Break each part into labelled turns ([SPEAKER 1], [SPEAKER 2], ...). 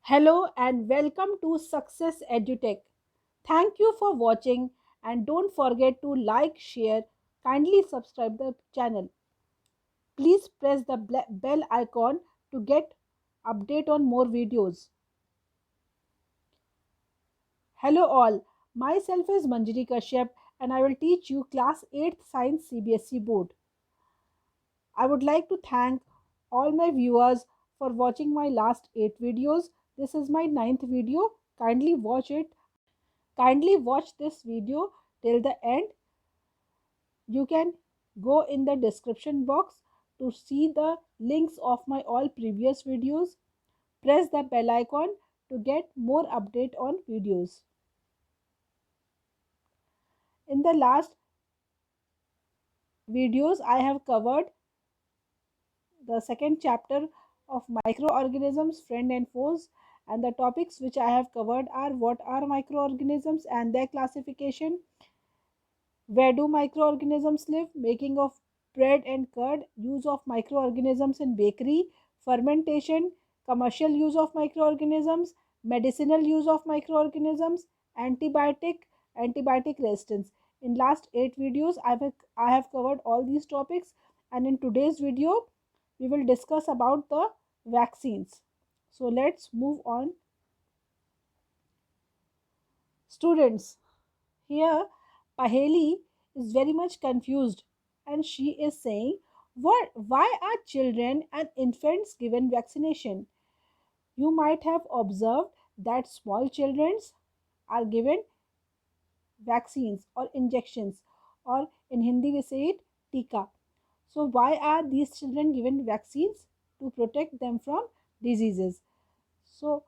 [SPEAKER 1] Hello and welcome to Success EduTech. Thank you for watching and don't forget to like, share, kindly subscribe the channel. Please press the bell icon to get update on more videos. Hello all, myself is Manjari Kashyap and I will teach you class 8th science CBSE board. I would like to thank all my viewers for watching my last 8 videos. This is my ninth video. Kindly watch it. Kindly watch this video till the end. You can go in the description box to see the links of my all previous videos. Press the bell icon to get more update on videos. In the last videos I have covered the second chapter of microorganisms, friend and foes, and the topics which I have covered are what are microorganisms and their classification. Where do microorganisms live? Making of bread and curd, use of microorganisms in bakery, fermentation, commercial use of microorganisms, medicinal use of microorganisms, antibiotic resistance. In last 8 videos, I have covered all these topics, and in today's video, we will discuss about the vaccines. So let's move on. Students, here, Paheli is very much confused and she is saying, why are children and infants given vaccination? You might have observed that small children are given vaccines or injections, or in Hindi we say it tika. So, why are these children given vaccines? To protect them from diseases. So,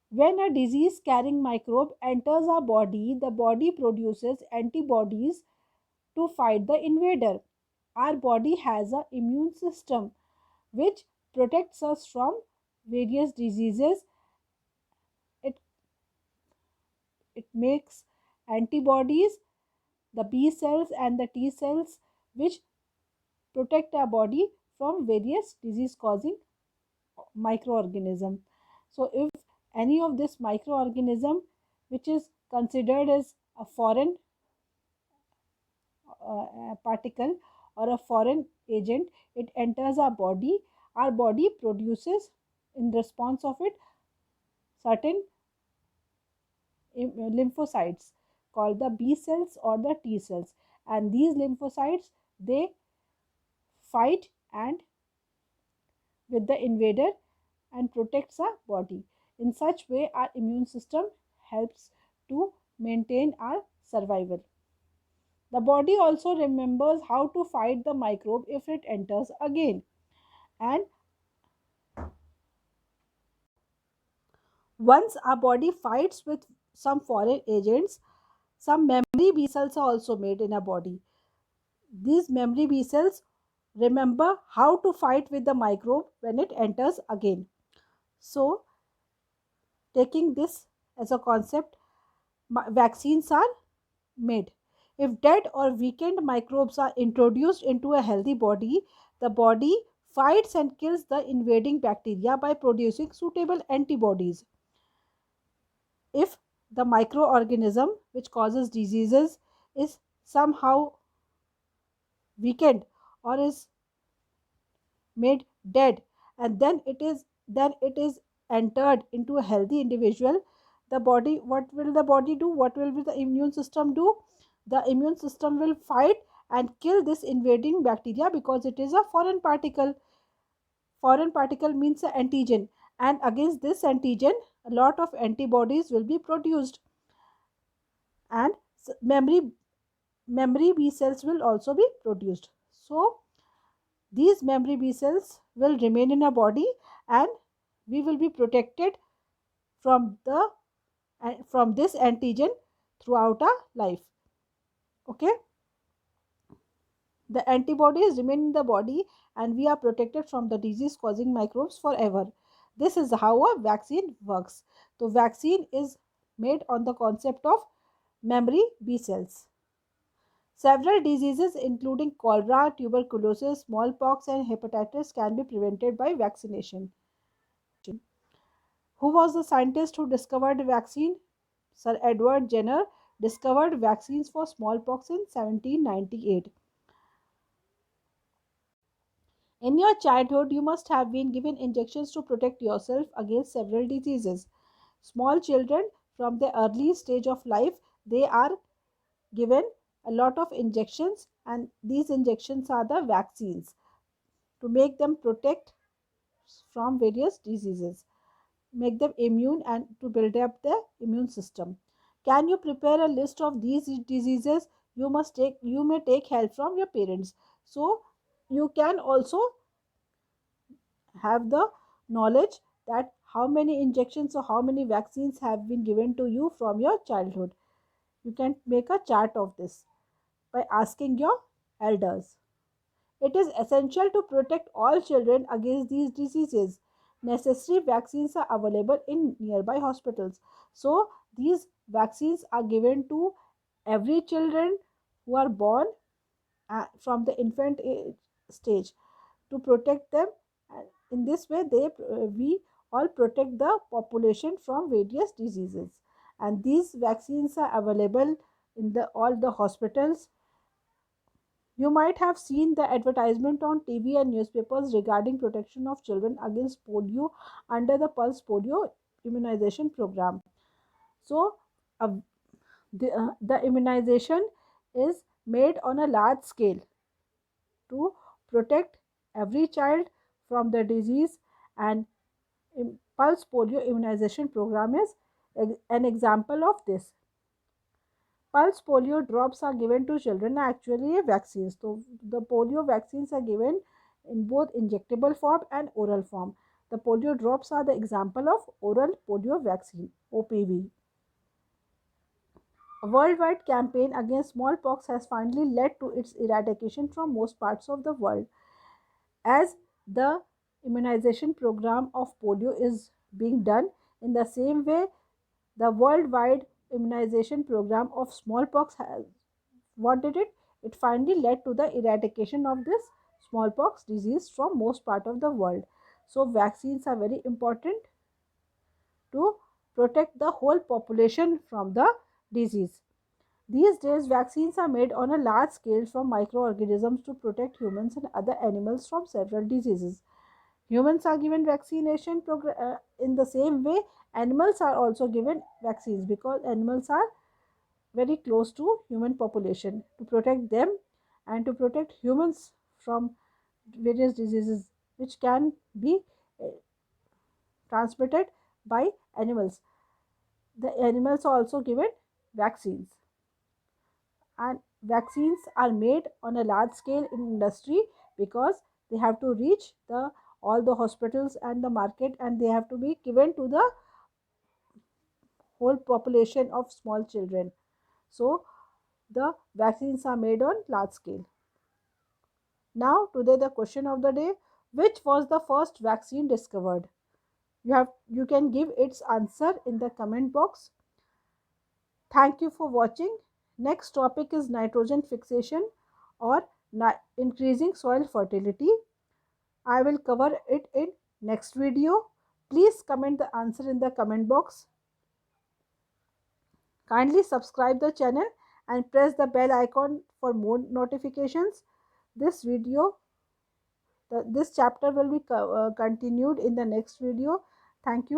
[SPEAKER 1] when a disease carrying microbe enters our body, the body produces antibodies to fight the invader. Our body has an immune system which protects us from various diseases. It, it makes antibodies, the B cells and the T cells, which protect our body from various disease causing microorganism. So if any of this microorganism which is considered as a foreign particle or a foreign agent, it enters our body produces in response of it certain lymphocytes called the B cells or the T cells, and these lymphocytes they fight and with the invader and protects our body. In such way our immune system helps to maintain our survival. The body also remembers how to fight the microbe if it enters again. And once our body fights with some foreign agents, some memory B cells are also made in our body. These memory B cells remember how to fight with the microbe when it enters again. So, taking this as a concept, vaccines are made. If dead or weakened microbes are introduced into a healthy body, the body fights and kills the invading bacteria by producing suitable antibodies. If the microorganism which causes diseases is somehow weakened or is made dead, and then it is entered into a healthy individual, the body, what will the body do, what will be the immune system do? The immune system will fight and kill this invading bacteria because it is a foreign particle. Foreign particle means an antigen, and against this antigen a lot of antibodies will be produced, and memory B cells will also be produced. So these memory B cells will remain in our body, and we will be protected from the from this antigen throughout our life. Okay, the antibodies remain in the body and we are protected from the disease causing microbes forever. This is how a vaccine works. So vaccine is made on the concept of memory B cells. Several diseases including cholera, tuberculosis, smallpox and hepatitis can be prevented by vaccination. Who was the scientist who discovered the vaccine? Sir Edward Jenner discovered vaccines for smallpox in 1798. In your childhood, you must have been given injections to protect yourself against several diseases. Small children, from the early stage of life, they are given a lot of injections, and these injections are the vaccines to make them protect from various diseases, make them immune and to build up the immune system. Can you prepare a list of these diseases? You may take help from your parents. So you can also have the knowledge that how many injections or how many vaccines have been given to you from your childhood. You can make a chart of this by asking your elders. It is essential to protect all children against these diseases. Necessary vaccines are available in nearby hospitals. So these vaccines are given to every children who are born from the infant stage to protect them. And in this way, we all protect the population from various diseases. And these vaccines are available in the all the hospitals. You might have seen the advertisement on TV and newspapers regarding protection of children against polio under the Pulse Polio immunization program. So, uh, the immunization is made on a large scale to protect every child from the disease, and Pulse Polio immunization program is an example of this. Pulse polio drops are given to children are actually vaccines. So the polio vaccines are given in both injectable form and oral form. The polio drops are the example of oral polio vaccine, OPV. A worldwide campaign against smallpox has finally led to its eradication from most parts of the world. As the immunization program of polio is being done, in the same way the worldwide immunization program of smallpox has, what did it? It finally led to the eradication of this smallpox disease from most part of the world. So vaccines are very important to protect the whole population from the disease. These days, vaccines are made on a large scale from microorganisms to protect humans and other animals from several diseases. Humans are given vaccination in the same way. Animals are also given vaccines because animals are very close to human population to protect them and to protect humans from various diseases which can be uh, transmitted by animals. The animals are also given vaccines, and vaccines are made on a large scale in industry because they have to reach the all the hospitals and the market, and they have to be given to the whole population of small children. So the vaccines are made on large scale. Now today the question of the day: which was the first vaccine discovered? You can give its answer in the comment box. Thank you for watching. Next topic is nitrogen fixation or increasing soil fertility. I will cover it in next video. Please comment the answer in the comment box. Kindly subscribe the channel and press the bell icon for more notifications. This video, this chapter will be continued in the next video. Thank you.